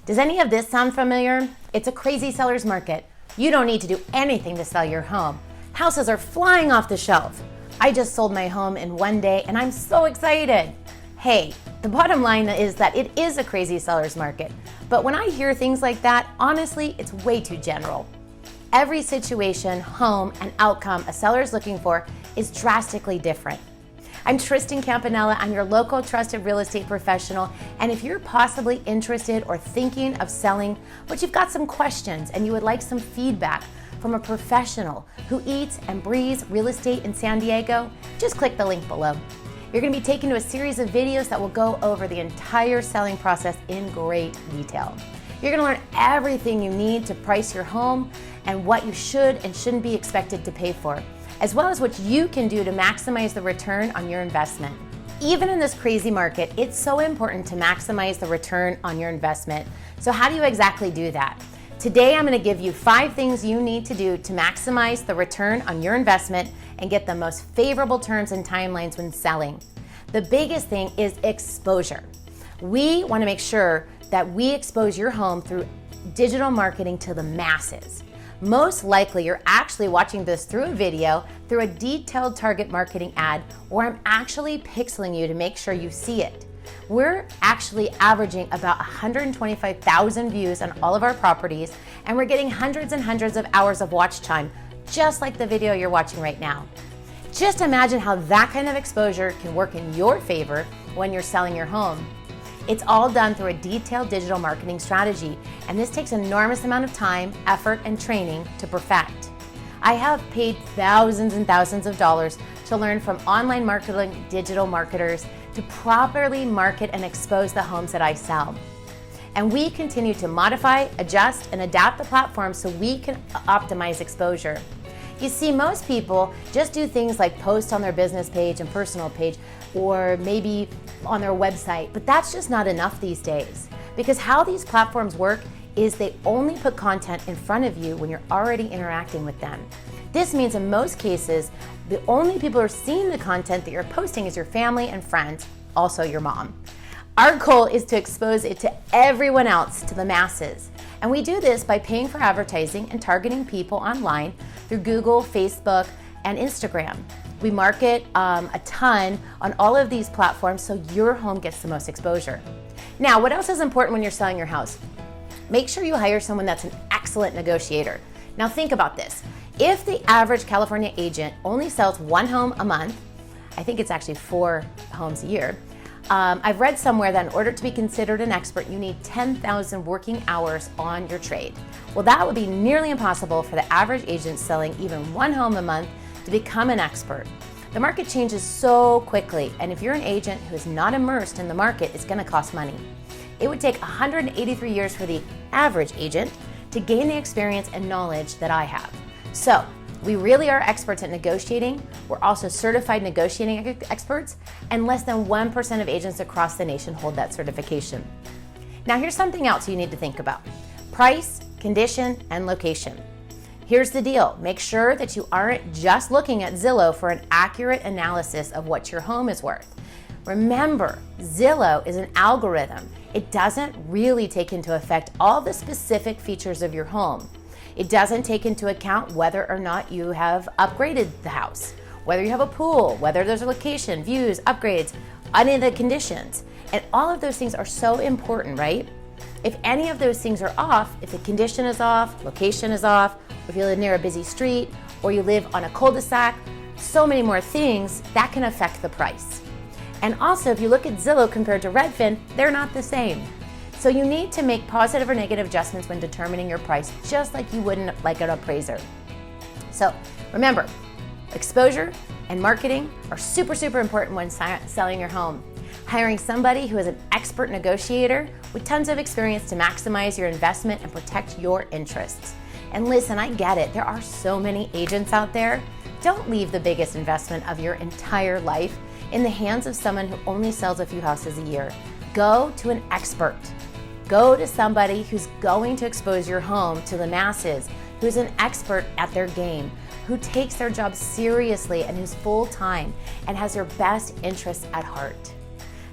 Does any of this sound familiar? It's a crazy seller's market. You don't need to do anything to sell your home. Houses are flying off the shelf. I just sold my home in one day and I'm so excited. Hey, the bottom line is that it is a crazy seller's market. But when I hear things like that, honestly, it's way too general. Every situation, home, and outcome a seller is looking for is drastically different. I'm Tristan Campanella. I'm your local trusted real estate professional. And if you're possibly interested or thinking of selling, but you've got some questions and you would like some feedback from a professional who eats and breathes real estate in San Diego, just click the link below. You're going to be taken to a series of videos that will go over the entire selling process in great detail. You're going to learn everything you need to price your home and what you should and shouldn't be expected to pay for, as well as what you can do to maximize the return on your investment. Even in this crazy market, it's so important to maximize the return on your investment. So how do you exactly do that? Today, I'm going to give you 5 things you need to do to maximize the return on your investment and get the most favorable terms and timelines when selling. The biggest thing is exposure. We want to make sure that we expose your home through digital marketing to the masses. Most likely, you're actually watching this through a video, through a detailed target marketing ad, where I'm actually pixeling you to make sure you see it. We're actually averaging about 125,000 views on all of our properties, and we're getting hundreds and hundreds of hours of watch time, just like the video you're watching right now. Just imagine how that kind of exposure can work in your favor when you're selling your home. It's all done through a detailed digital marketing strategy, and this takes an enormous amount of time, effort, and training to perfect. I have paid thousands and thousands of dollars to learn from online marketing digital marketers to properly market and expose the homes that I sell. And we continue to modify, adjust, and adapt the platform so we can optimize exposure. You see, most people just do things like post on their business page and personal page, or maybe on their website, but that's just not enough these days. Because how these platforms work is they only put content in front of you when you're already interacting with them. This means in most cases, the only people who are seeing the content that you're posting is your family and friends, also your mom. Our goal is to expose it to everyone else, to the masses. And we do this by paying for advertising and targeting people online through Google, Facebook, and Instagram. We market a ton on all of these platforms so your home gets the most exposure. Now, what else is important when you're selling your house? Make sure you hire someone that's an excellent negotiator. Now think about this. If the average California agent only sells 1 home a month, I think it's actually 4 homes a year, I've read somewhere that in order to be considered an expert, you need 10,000 working hours on your trade. Well, that would be nearly impossible for the average agent selling even 1 home a month to become an expert. The market changes so quickly, and if you're an agent who is not immersed in the market, it's going to cost money. It would take 183 years for the average agent to gain the experience and knowledge that I have. So, we really are experts at negotiating. We're also certified negotiating experts, and less than 1% of agents across the nation hold that certification. Now, here's something else you need to think about: price, condition, and location. Here's the deal. Make sure that you aren't just looking at Zillow for an accurate analysis of what your home is worth. Remember, Zillow is an algorithm. It doesn't really take into effect all the specific features of your home. It doesn't take into account whether or not you have upgraded the house, whether you have a pool, whether there's a location, views, upgrades, any of the conditions. And all of those things are so important, right? If any of those things are off, if the condition is off, location is off, if you live near a busy street, or you live on a cul-de-sac, so many more things, that can affect the price. And also, if you look at Zillow compared to Redfin, they're not the same. So you need to make positive or negative adjustments when determining your price, just like you wouldn't like an appraiser. So remember, exposure and marketing are super, super important when selling your home. Hiring somebody who is an expert negotiator with tons of experience to maximize your investment and protect your interests. And listen, I get it. There are so many agents out there. Don't leave the biggest investment of your entire life in the hands of someone who only sells a few houses a year. Go to an expert. Go to somebody who's going to expose your home to the masses, who's an expert at their game, who takes their job seriously and who's full-time and has your best interests at heart.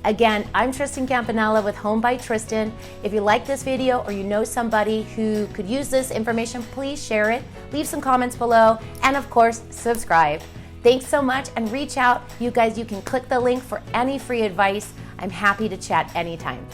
Again, I'm Tristan Campanella with Home by Tristan. If you like this video or you know somebody who could use this information, please share it, leave some comments below, and of course, subscribe. Thanks so much, and reach out. You guys, you can click the link for any free advice. I'm happy to chat anytime.